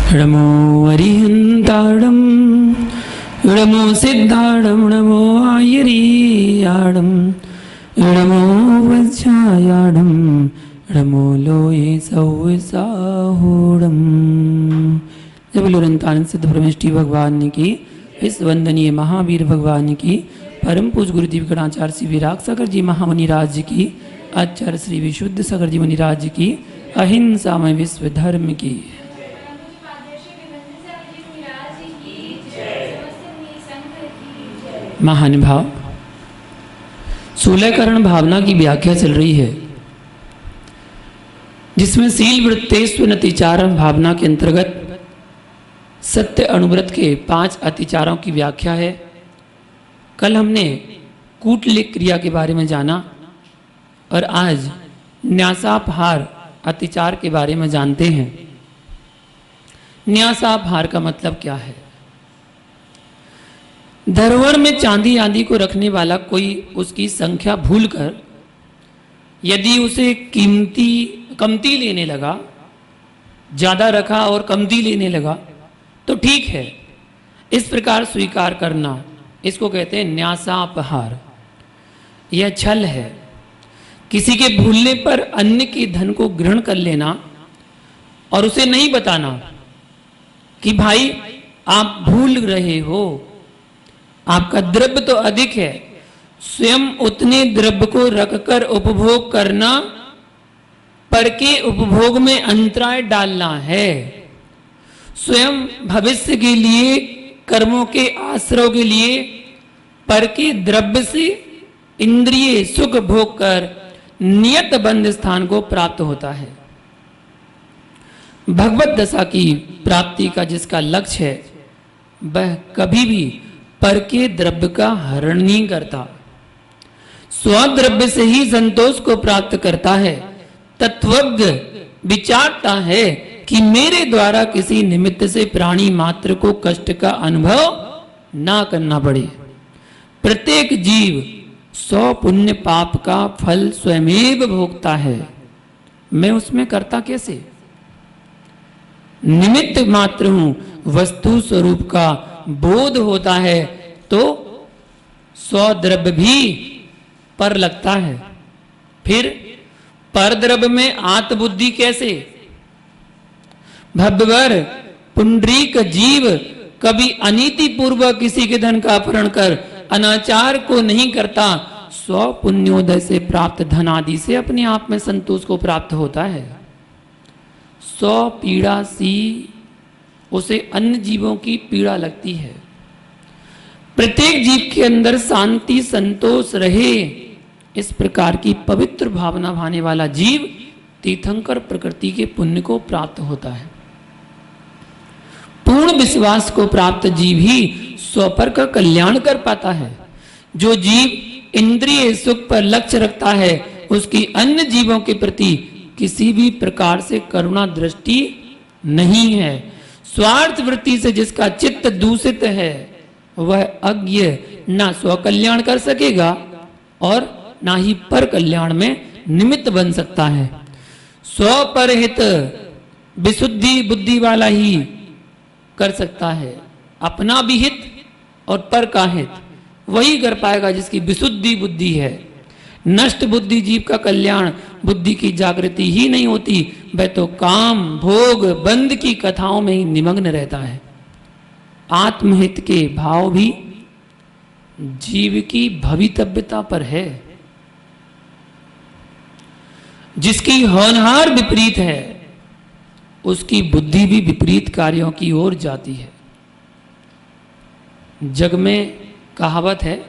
नमो अरिहंताड़म नमो सिद्धाड़म नमो आयरियाड़म नमो वज्रायाड़म नमो लोये सौसाहोड़म। जब लोरंतान सिद्ध ब्रह्मेष्टि भगवान की, इस वंदनीय महावीर भगवान की, परम पूज गुरुदेव गणाचार्य श्री विराग सागर जी महामुनि राज की, आचार्य श्री विशुद्ध सागर जी मुनि राज की, अहिंसा में विश्व धर्म की। महानुभाव, 16 करण भावना की व्याख्या चल रही है, जिसमें शील वृत्तेष्व नतिचारण भावना के अंतर्गत सत्य अनुव्रत के 5 अतिचारों की व्याख्या है। कल हमने कूटलिक क्रिया के बारे में जाना और आज न्यासापहार अतिचार के बारे में जानते हैं। न्यासापहार का मतलब क्या है? धरोहर में चांदी आदि को रखने वाला कोई उसकी संख्या भूलकर यदि उसे कमती लेने लगा, ज्यादा रखा और कमती लेने लगा तो ठीक है, इस प्रकार स्वीकार करना, इसको कहते हैं न्यासापहार। यह छल है। किसी के भूलने पर अन्य के धन को ग्रहण कर लेना और उसे नहीं बताना कि भाई आप भूल रहे हो, आपका द्रव्य तो अधिक है, स्वयं उतने द्रव्य को रखकर उपभोग करना पर के उपभोग में अंतराय डालना है। स्वयं भविष्य के लिए, कर्मों के आश्रय के लिए पर के द्रव्य से इंद्रिय सुख भोग कर नियत बंध स्थान को प्राप्त होता है। भगवत दशा की प्राप्ति का जिसका लक्ष्य है, वह कभी भी पर के द्रव्य का हरण नहीं करता, स्वद्रव्य से ही संतोष को प्राप्त करता है। तत्वज्ञ विचारता है कि मेरे द्वारा किसी निमित्त से प्राणी मात्र को कष्ट का अनुभव ना करना पड़े। प्रत्येक जीव 100 पुण्य पाप का फल स्वयमेव भोगता है। मैं उसमें करता कैसे? निमित्त मात्र हूं, वस्तु स्वरूप का बोध होता है तो 100 द्रव्य भी पर लगता है। फिर पर द्रव्य में आत्मबुद्धि कैसे? भव्यवर पुंडरीक जीव कभी अनीति पूर्वक किसी के धन का अपहरण कर अनाचार को नहीं करता, 100 पुण्योदय से प्राप्त धन आदि से अपने आप में संतोष को प्राप्त होता है। 100 पीड़ा सी उसे अन्य जीवों की पीड़ा लगती है। प्रत्येक जीव के अंदर शांति संतोष रहे, इस प्रकार की पवित्र भावना भाने वाला जीव तीर्थंकर प्रकृति के पुण्य को प्राप्त होता है। पूर्ण विश्वास को प्राप्त जीव ही स्वपर का कल्याण कर पाता है। जो जीव इंद्रिय सुख पर लक्ष्य रखता है, उसकी अन्य जीवों के प्रति किसी भी प्रकार से करुणा दृष्टि नहीं है। स्वार्थ वृत्ति से जिसका चित्त दूषित है, वह अज्ञ ना स्वकल्याण कर सकेगा और ना ही पर कल्याण में निमित्त बन सकता है। स्वपरहित विशुद्धि बुद्धि वाला ही कर सकता है। अपना भी हित और पर का हित वही कर पाएगा जिसकी विशुद्धि बुद्धि है। नष्ट बुद्धि जीव का कल्याण बुद्धि की जागृति ही नहीं होती, वह तो काम भोग बंध की कथाओं में ही निमग्न रहता है। आत्महित के भाव भी जीव की भवितव्यता पर है। जिसकी होनहार विपरीत है, उसकी बुद्धि भी विपरीत कार्यों की ओर जाती है। जग में कहावत है,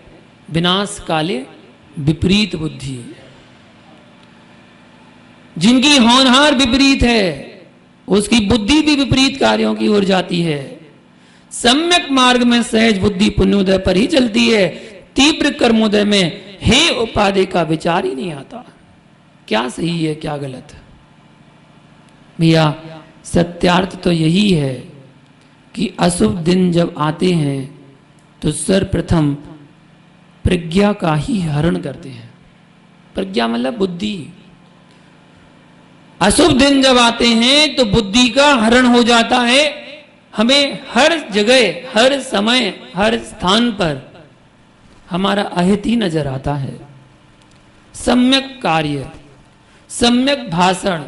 विनाश काले विपरीत बुद्धि। जिनकी होनहार विपरीत है, उसकी बुद्धि भी विपरीत कार्यों की ओर जाती है। सम्यक मार्ग में सहज बुद्धि पुण्योदय पर ही चलती है। तीव्र कर्मोदय में हे उपादेय का विचार ही नहीं आता। क्या सही है क्या गलत? भैया सत्यार्थ तो यही है कि अशुभ दिन जब आते हैं तो सर्वप्रथम प्रज्ञा का ही हरण करते हैं। प्रज्ञा मतलब बुद्धि। अशुभ दिन जब आते हैं तो बुद्धि का हरण हो जाता है हमें हर जगह, हर समय, हर स्थान पर हमारा अहित ही नजर आता है। सम्यक कार्य, सम्यक भाषण,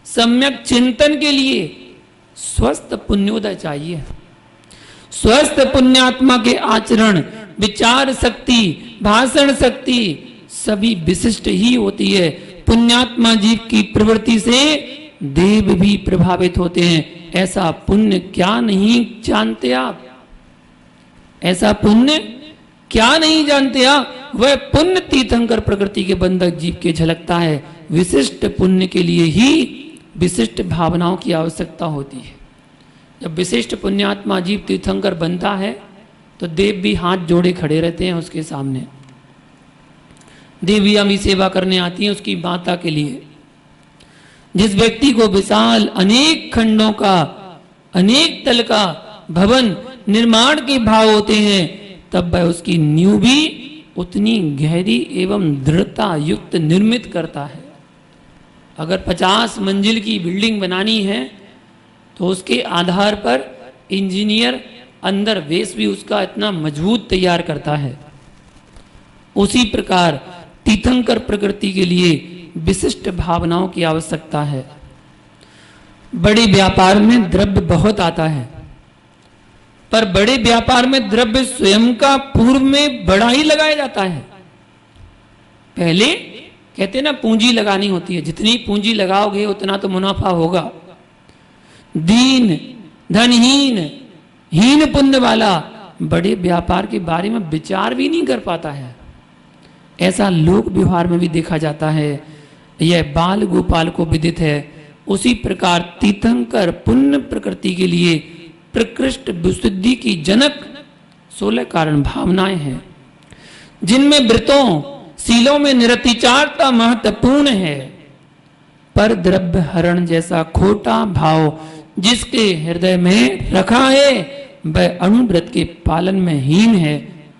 सम्यक चिंतन के लिए स्वस्थ पुण्योदय चाहिए। स्वस्थ पुण्यात्मा के आचरण, विचार शक्ति, भाषण शक्ति सभी विशिष्ट ही होती है। पुण्यात्मा जीव की प्रवृत्ति से देव भी प्रभावित होते हैं। ऐसा पुण्य क्या नहीं जानते आप? ऐसा पुण्य क्या नहीं जानते आप? वह पुण्य तीर्थंकर प्रकृति के बंधक जीव के झलकता है। विशिष्ट पुण्य के लिए ही विशिष्ट भावनाओं की आवश्यकता होती है। जब विशिष्ट पुण्यात्मा जीव तीर्थंकर बनता है तो देव भी हाथ जोड़े खड़े रहते हैं उसके सामने। देवियां भी सेवा करने आती हैं उसकी माता के लिए। जिस व्यक्ति को विशाल अनेक खंडों का, अनेक तल का भवन निर्माण के भाव होते हैं, तब वह उसकी नींव भी उतनी गहरी एवं दृढ़ता युक्त निर्मित करता है। अगर 50 मंजिल की बिल्डिंग बनानी है तो उसके आधार पर इंजीनियर अंदर बेस भी उसका इतना मजबूत तैयार करता है। उसी प्रकार तीर्थंकर प्रकृति के लिए विशिष्ट भावनाओं की आवश्यकता है। बड़े व्यापार में द्रव्य बहुत आता है, पर बड़े व्यापार में द्रव्य स्वयं का पूर्व में बड़ा ही लगाया जाता है। पहले कहते हैं ना, पूंजी लगानी होती है, जितनी पूंजी लगाओगे उतना तो मुनाफा होगा। दीन, धनहीन, हीन पुण्य वाला बड़े व्यापार के बारे में विचार भी नहीं कर पाता है। ऐसा लोक व्यवहार में भी देखा जाता है। यह बाल गोपाल को विदित है। उसी प्रकार तीर्थंकर पुण्य प्रकृति के लिए प्रकृष्ट विशुद्धि की जनक 16 कारण भावनाएं हैं, जिनमें व्रतों शीलों में निरतिचारता महत्वपूर्ण है। पर द्रव्य हरण जैसा खोटा भाव जिसके हृदय में रखा है वह अणुव्रत के पालन में हीन है।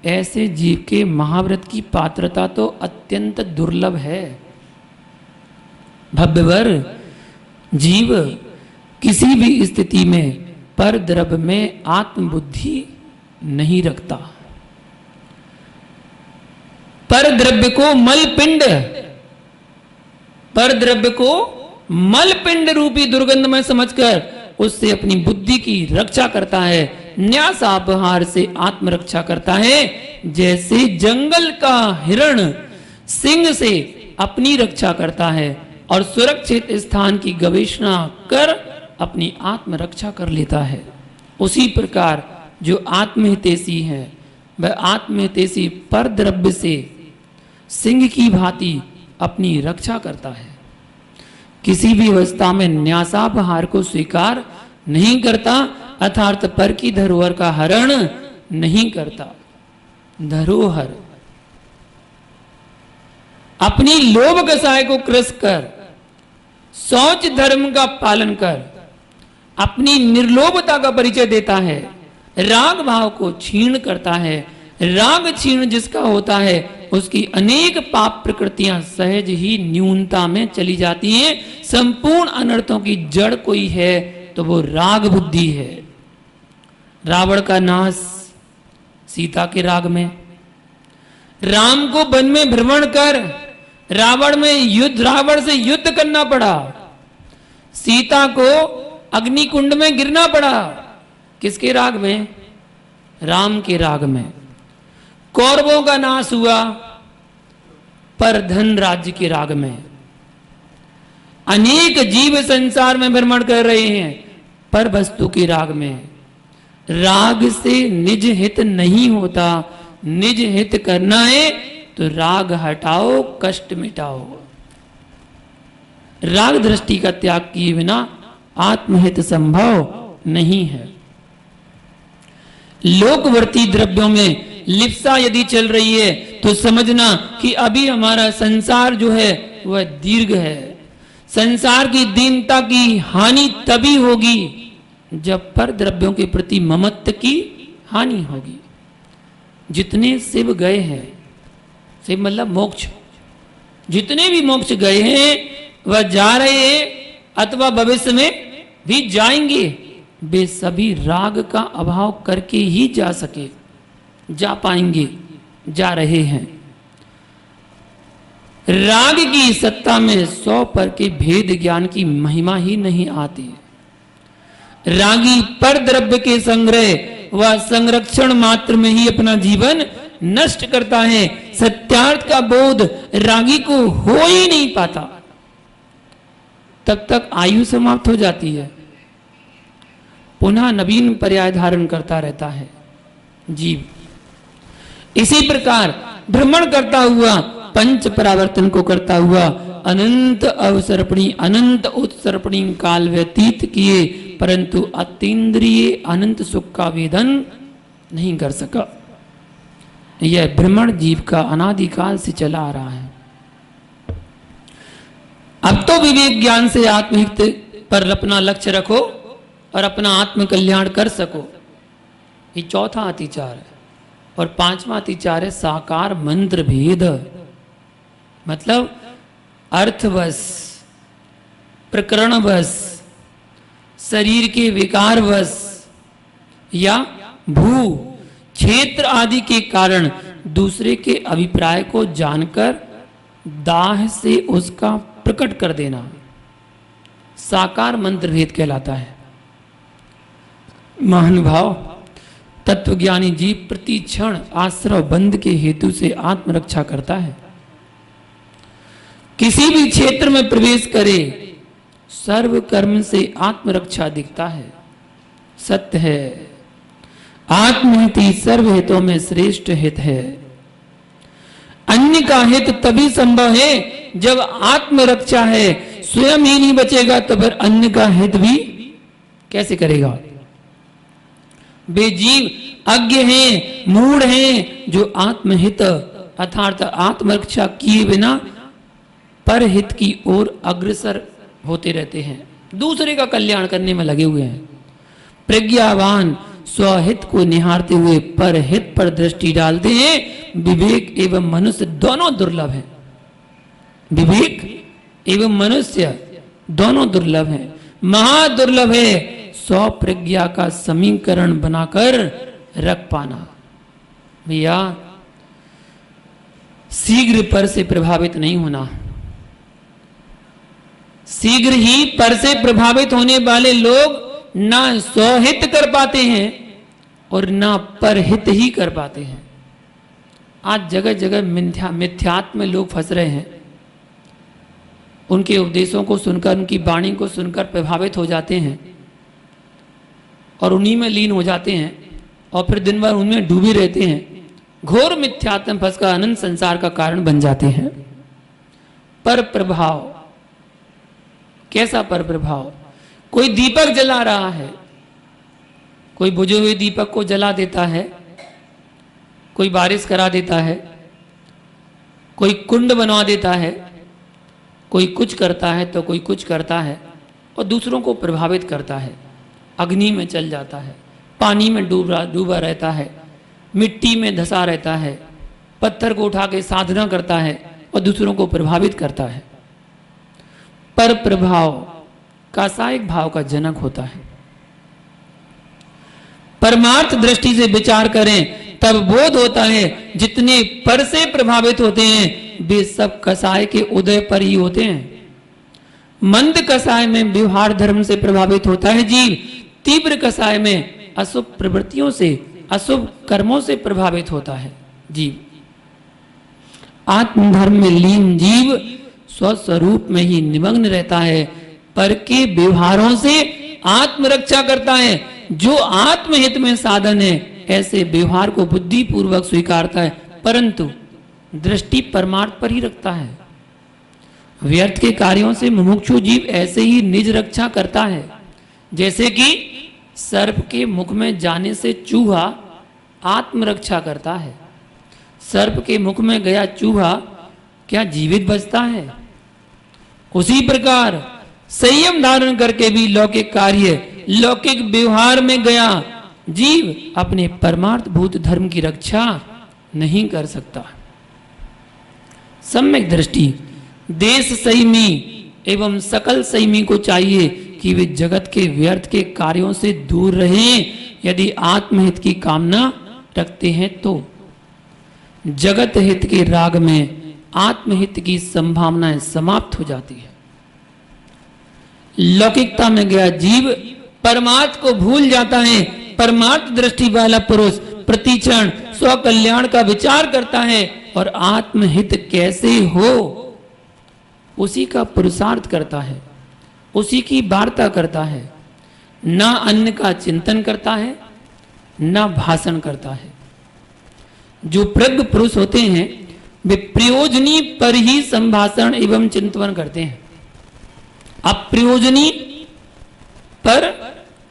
ऐसे जीव के महाव्रत की पात्रता तो अत्यंत दुर्लभ है। भव्यवर जीव किसी भी स्थिति में पर द्रव्य में आत्मबुद्धि नहीं रखता। पर द्रव्य को मलपिंड, पर द्रव्य को मलपिंड रूपी दुर्गंध में समझकर उससे अपनी बुद्धि की रक्षा करता है। न्यास अपहार से आत्मरक्षा करता है। जैसे जंगल का हिरण सिंह से अपनी रक्षा करता है और सुरक्षित स्थान की गवेषणा कर अपनी आत्मरक्षा कर लेता है, उसी प्रकार जो आत्महितैषी है वह आत्महितैषी पर द्रव्य से सिंह की भांति अपनी रक्षा करता है। किसी भी अवस्था में न्यासापहार को स्वीकार नहीं करता, अर्थात पर की धरोहर का हरण नहीं करता। धरोहर अपनी लोभ कसाय को क्रस कर, शौच धर्म का पालन कर अपनी निर्लोभता का परिचय देता है। राग भाव को क्षीण करता है। राग क्षीण जिसका होता है उसकी अनेक पाप प्रकृतियां सहज ही न्यूनता में चली जाती हैं। संपूर्ण अनर्थों की जड़ कोई है तो वो राग बुद्धि है। रावण का नाश सीता के राग में, राम को वन में भ्रमण कर रावण से युद्ध करना पड़ा, सीता को अग्निकुंड में गिरना पड़ा। किसके राग में? राम के राग में। कौरवों का नाश हुआ पर धन राज्य के राग में। अनेक जीव संसार में भ्रमण कर रहे हैं पर वस्तु के राग में। राग से निज हित नहीं होता। निज हित करना है तो राग हटाओ, कष्ट मिटाओ। राग दृष्टि का त्याग किए बिना आत्महित संभव नहीं है। लोकवर्ती द्रव्यों में लिप्सा यदि चल रही है तो समझना कि अभी हमारा संसार जो है वह दीर्घ है। संसार की दीनता की हानि तभी होगी जब पर द्रव्यों के प्रति ममत्व की हानि होगी। जितने शिव गए हैं, शिव मतलब मोक्ष, जितने भी मोक्ष गए हैं वह जा रहे हैं अथवा भविष्य में भी जाएंगे। वे सभी राग का अभाव करके ही जा पाएंगे, जा रहे हैं। राग की सत्ता में 100 पर के भेद ज्ञान की महिमा ही नहीं आती। रागी पर द्रव्य के संग्रह व संरक्षण मात्र में ही अपना जीवन नष्ट करता है। सत्यार्थ का बोध रागी को हो ही नहीं पाता, तब तक आयु समाप्त हो जाती है, पुनः नवीन पर्याय धारण करता रहता है जीव। इसी प्रकार भ्रमण करता हुआ, पंच परावर्तन को करता हुआ, अनंत अवसर्पणी अनंत उत्सर्पणी काल व्यतीत किए, परंतु अतीन्द्रिय अनंत सुख का वेदन नहीं कर सका। यह भ्रमण जीव का अनादिकाल से चला आ रहा है। अब तो विवेक ज्ञान से आत्महित पर अपना लक्ष्य रखो और अपना आत्म कल्याण कर सको। ये चौथा अतिचार है। और पांचवा अतिचार है साकार मंत्र भेद, मतलब अर्थवश, प्रकरणवश, शरीर के विकारवश या भू क्षेत्र आदि के कारण दूसरे के अभिप्राय को जानकर दाह से उसका प्रकट कर देना साकार मंत्र भेद कहलाता है। महानुभाव, तत्वज्ञानी जीव प्रति क्षण आश्रव बंध के हेतु से आत्मरक्षा करता है। किसी भी क्षेत्र में प्रवेश करे, सर्व कर्म से आत्मरक्षा दिखता है। सत्य है, आत्महित ही सर्व हितों में श्रेष्ठ हित है। अन्य का हित तभी संभव है जब आत्मरक्षा है। स्वयं ही नहीं बचेगा तो फिर अन्य का हित भी कैसे करेगा। वे जीव अज्ञ हैं, मूढ़ हैं, जो आत्महित अर्थात आत्मरक्षा किए बिना परहित की ओर अग्रसर होते रहते हैं, दूसरे का कल्याण करने में लगे हुए हैं। प्रज्ञावान स्वहित को निहारते हुए परहित पर दृष्टि डालते हैं। विवेक एवं मनुष्य दोनों दुर्लभ हैं। विवेक एवं मनुष्य दोनों दुर्लभ हैं। महादुर्लभ है स्व प्रज्ञा का समीकरण बनाकर रख पाना। भैया, शीघ्र पर से प्रभावित नहीं होना। शीघ्र ही पर से प्रभावित होने वाले लोग ना स्वहित कर पाते हैं और ना परहित ही कर पाते हैं। आज जगह जगह मिथ्यात्व में लोग फंस रहे हैं। उनके उपदेशों को सुनकर, उनकी वाणी को सुनकर प्रभावित हो जाते हैं और उन्हीं में लीन हो जाते हैं और फिर दिन भर उनमें डूबे रहते हैं। घोर मिथ्यात्व में फंसकर अनंत संसार का कारण बन जाते हैं। पर प्रभाव, कैसा पर प्रभाव? कोई दीपक जला रहा है, कोई बुझे हुए दीपक को जला देता है, कोई बारिश करा देता है, कोई कुंड बनवा देता है, कोई कुछ करता है तो कोई कुछ करता है और दूसरों को प्रभावित करता है। अग्नि में चल जाता है, पानी में डूबा रहता है, मिट्टी में धंसा रहता है, पत्थर को उठा के साधना करता है और दूसरों को प्रभावित करता है। पर प्रभाव कासायिक भाव का जनक होता है। परमार्थ दृष्टि से विचार करें तब बोध होता है जितने पर से प्रभावित होते हैं वे सब कसाय के उदय पर ही होते हैं। मंद कसाय में व्यवहार धर्म से प्रभावित होता है जीव, तीव्र कसाय में अशुभ प्रवृत्तियों से, अशुभ कर्मों से प्रभावित होता है जीव। आत्मधर्म में लीन जीव स्वस्वरूप में ही निमग्न रहता है, पर के व्यवहारों से आत्मरक्षा करता है। जो आत्महित में साधन है ऐसे व्यवहार को बुद्धि पूर्वक स्वीकारता है, परंतु दृष्टि परमार्थ पर ही रखता है। व्यर्थ के कार्यों से मुमुक्षु जीव ऐसे ही निज रक्षा करता है, जैसे कि सर्प के मुख में जाने से चूहा आत्मरक्षा करता है। सर्प के मुख में गया चूहा क्या जीवित बचता है? उसी प्रकार संयम धारण करके भी लौकिक कार्य, लौकिक व्यवहार में गया जीव अपने परमार्थ भूत धर्म की रक्षा नहीं कर सकता। सम्यक दृष्टि देश संयमी एवं सकल संयमी को चाहिए कि वे जगत के व्यर्थ के कार्यों से दूर रहें यदि आत्महित की कामना रखते हैं तो। जगत हित के राग में आत्महित की संभावनाएं समाप्त हो जाती है। लौकिकता में गया जीव परमार्थ को भूल जाता है। परमार्थ दृष्टि वाला पुरुष प्रतिक्षण स्व कल्याण का विचार करता है और आत्महित कैसे हो उसी का पुरुषार्थ करता है, उसी की वार्ता करता है। ना अन्य का चिंतन करता है, ना भाषण करता है। जो प्रज्ञ पुरुष होते हैं वे प्रयोजनी पर ही संभाषण एवं चिंतन करते हैं। अप्रयोजनी पर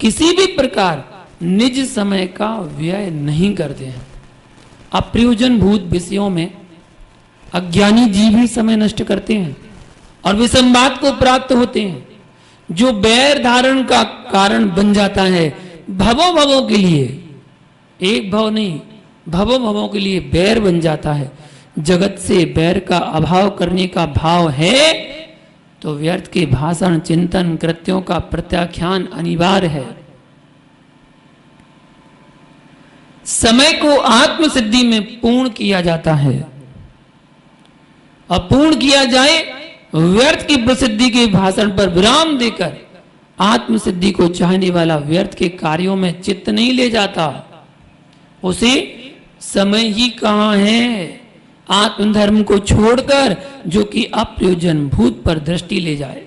किसी भी प्रकार निज समय का व्यय नहीं करते हैं। अप्रयोजन भूत विषयों में अज्ञानी जीव ही समय नष्ट करते हैं और विसंवाद को प्राप्त होते हैं, जो बैर धारण का कारण बन जाता है। भवों भवों के लिए, एक भव नहीं, भवों भवों के लिए बैर बन जाता है। जगत से बैर का अभाव करने का भाव है तो व्यर्थ के भाषण चिंतन कृत्यों का प्रत्याख्यान अनिवार्य है। समय को आत्मसिद्धि में पूर्ण किया जाता है और पूर्ण किया जाए व्यर्थ की प्रसिद्धि के भाषण पर विराम देकर आत्मसिद्धि को चाहने वाला व्यर्थ के कार्यों में चित्त नहीं ले जाता। उसे समय ही कहां है आत्मधर्म को छोड़कर जो कि अप्रयोजन भूत पर दृष्टि ले जाए।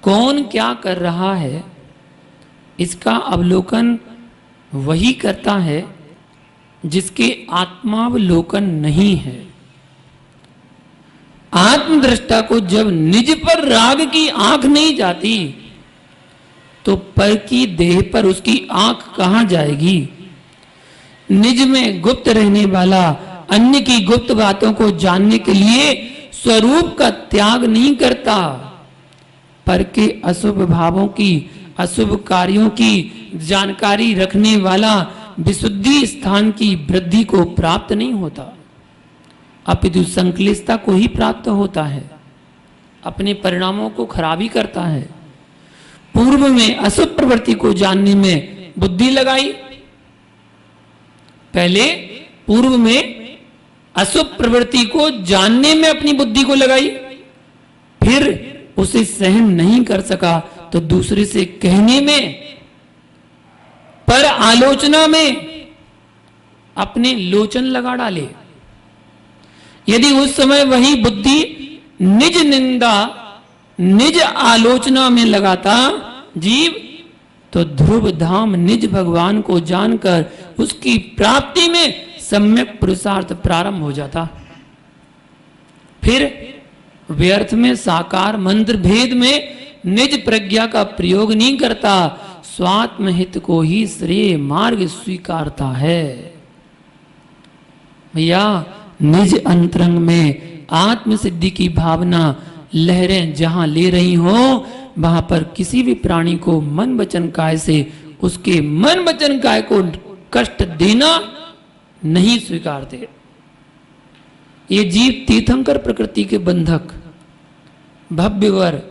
कौन क्या कर रहा है इसका अवलोकन वही करता है जिसके आत्मावलोकन नहीं है। आत्मदृष्टा को जब निज पर राग की आंख नहीं जाती तो पर की देह पर उसकी आंख कहां जाएगी। निज में गुप्त रहने वाला अन्य की गुप्त बातों को जानने के लिए स्वरूप का त्याग नहीं करता। पर के अशुभ भावों की अशुभ कार्यों की जानकारी रखने वाला विशुद्धि स्थान की वृद्धि को प्राप्त नहीं होता, अपितु संक्लिष्टता को ही प्राप्त होता है। अपने परिणामों को खराब ही करता है। पूर्व में अशुभ प्रवृत्ति को जानने में बुद्धि लगाई, पहले पूर्व में अशुभ प्रवृत्ति को जानने में अपनी बुद्धि को लगाई, फिर उसे सहन नहीं कर सका तो दूसरे से कहने में पर आलोचना में अपने लोचन लगा डाले। यदि उस समय वही बुद्धि निज निंदा निज आलोचना में लगाता जीव तो ध्रुव धाम निज भगवान को जानकर उसकी प्राप्ति में सम्यक पुरुषार्थ प्रारंभ हो जाता। फिर व्यर्थ में साकार मंत्र भेद में निज प्रज्ञा का प्रयोग नहीं करता, स्वात्महित को ही श्रेय मार्ग स्वीकारता है। भैया निज अंतरंग में आत्म सिद्धि की भावना लहरें जहां ले रही हो वहां पर किसी भी प्राणी को मन वचन काय से उसके मन वचन काय को कष्ट देना नहीं स्वीकारते। ये जीव तीर्थंकर प्रकृति के बंधक भव्यवर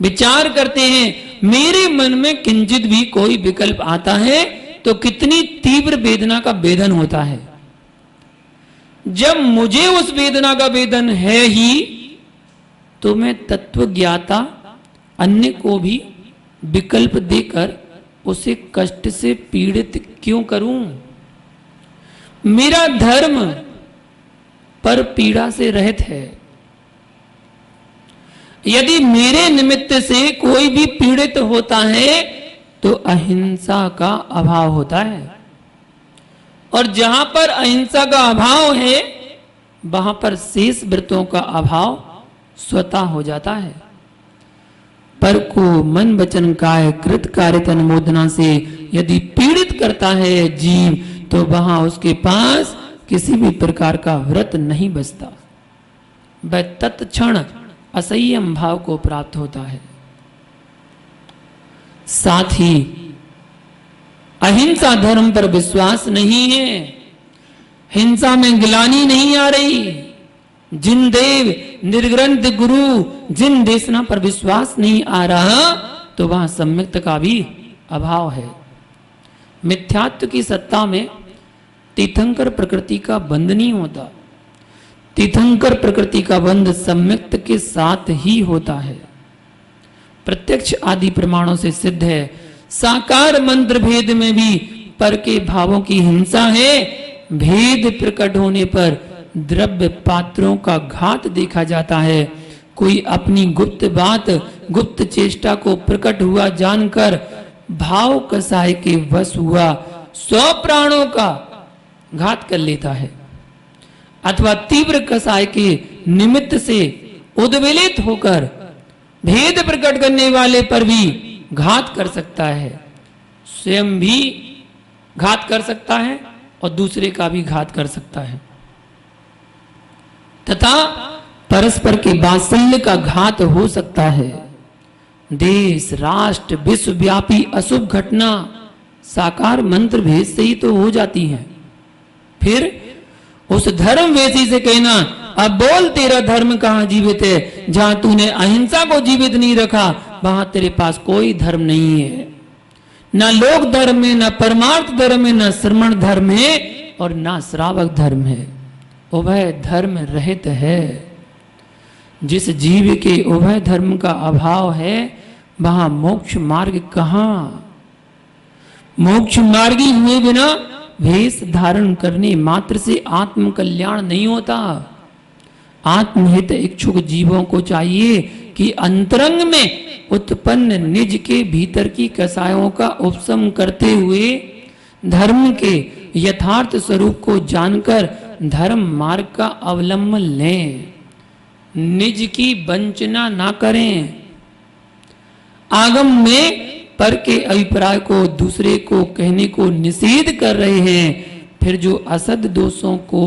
विचार करते हैं। मेरे मन में किंचित भी कोई विकल्प आता है तो कितनी तीव्र वेदना का वेदन होता है। जब मुझे उस वेदना का वेदन है ही तो मैं तत्व ज्ञाता अन्य को भी विकल्प देकर उसे कष्ट से पीड़ित क्यों करूं। मेरा धर्म पर पीड़ा से रहित है। यदि मेरे निमित्त से कोई भी पीड़ित होता है तो अहिंसा का अभाव होता है, और जहां पर अहिंसा का अभाव है वहां पर शेष व्रतों का अभाव स्वतः हो जाता है। पर को मन वचन काय कृत कार्य अनुमोदना से यदि पीड़ित करता है जीव तो वहां उसके पास किसी भी प्रकार का व्रत नहीं बचता। वह तत्क्षण असंयम भाव को प्राप्त होता है। साथ ही अहिंसा धर्म पर विश्वास नहीं है, हिंसा में गिलानी नहीं आ रही। जिन देव निर्ग्रंथ गुरु जिन देशना पर विश्वास नहीं आ रहा तो वहां सम्यक्त का भी अभाव है। मिथ्यात्व की सत्ता में तीर्थंकर प्रकृति का बंध नहीं होता। तीर्थंकर प्रकृति का बंध सम्यक्त के साथ ही होता है। प्रत्यक्ष आदि प्रमाणों से सिद्ध है, साकार मंत्र भेद में भी पर के भावों की हिंसा है। भेद प्रकट होने पर द्रव्य पात्रों का घात देखा जाता है। कोई अपनी गुप्त बात, गुप्त चेष्टा को प्रकट हुआ जानकर भाव कसाय के वश हुआ 100 प्राणों का घात कर लेता है, अथवा तीव्र कसाय के निमित्त से उद्वेलित होकर भेद प्रकट करने वाले पर भी घात कर सकता है। स्वयं भी घात कर सकता है और दूसरे का भी घात कर सकता है, तथा परस्पर के वात्सल्य का घात हो सकता है। देश, राष्ट्र, विश्वव्यापी अशुभ घटना साकार मंत्र भेद से ही तो हो जाती है। फिर उस धर्म वेशी से कहना, अब बोल तेरा धर्म कहां जीवित है? जहां तूने अहिंसा को जीवित नहीं रखा वहां तेरे पास कोई धर्म नहीं है। ना लोक धर्म है, ना परमार्थ धर्म है, ना श्रमण धर्म है और ना श्रावक धर्म है। उभय धर्म रहित है। जिस जीव के उभय धर्म का अभाव है वहां मोक्ष मार्ग कहां? मोक्ष मार्गी हुए बिना भेष धारण करने मात्र से आत्म कल्याण नहीं होता। आत्महित इच्छुक जीवों को चाहिए कि अंतरंग में उत्पन्न निज के भीतर की कसायों का उपशम करते हुए धर्म के यथार्थ स्वरूप को जानकर धर्म मार्ग का अवलंबन लें। निज की वंचना ना करें। आगम में पर के अभिप्राय को दूसरे को कहने को निषेध कर रहे हैं, फिर जो असद दोषों को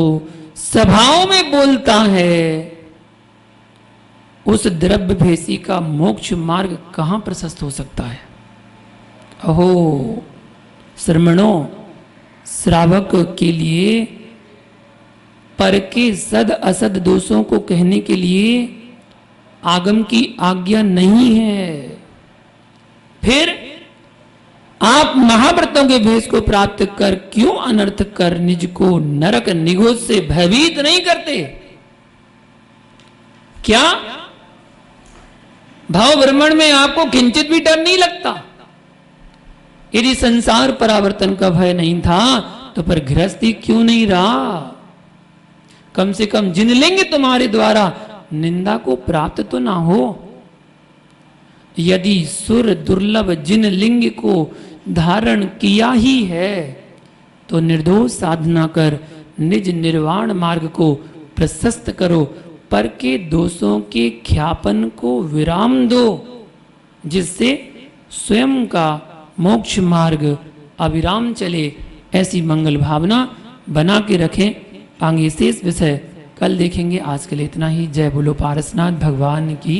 सभाओं में बोलता है उस द्रव्य भेषी का मोक्ष मार्ग कहां प्रशस्त हो सकता है? अहो श्रमणों, श्रावक के लिए पर के सद असद दोषों को कहने के लिए आगम की आज्ञा नहीं है। फिर आप महाव्रतों के भेष को प्राप्त कर क्यों अनर्थ कर निज को नरक निगोज से भयभीत नहीं करते? क्या भाव भ्रमण में आपको किंचित भी डर नहीं लगता? यदि संसार परावर्तन का भय नहीं था तो पर गृहस्थी क्यों नहीं रहा? कम से कम जिनलिंग तुम्हारे द्वारा निंदा को प्राप्त तो ना हो। यदि सुर दुर्लभ जिनलिंग को धारण किया ही है तो निर्दोष साधना कर निज निर्वाण मार्ग को प्रशस्त करो। पर के दोषों के ख्यापन को विराम दो, जिससे स्वयं का मोक्ष मार्ग अविराम चले। ऐसी मंगल भावना बना के रखें। आगे शेष विषय कल देखेंगे। आज के लिए इतना ही। जय बोलो पारसनाथ भगवान की।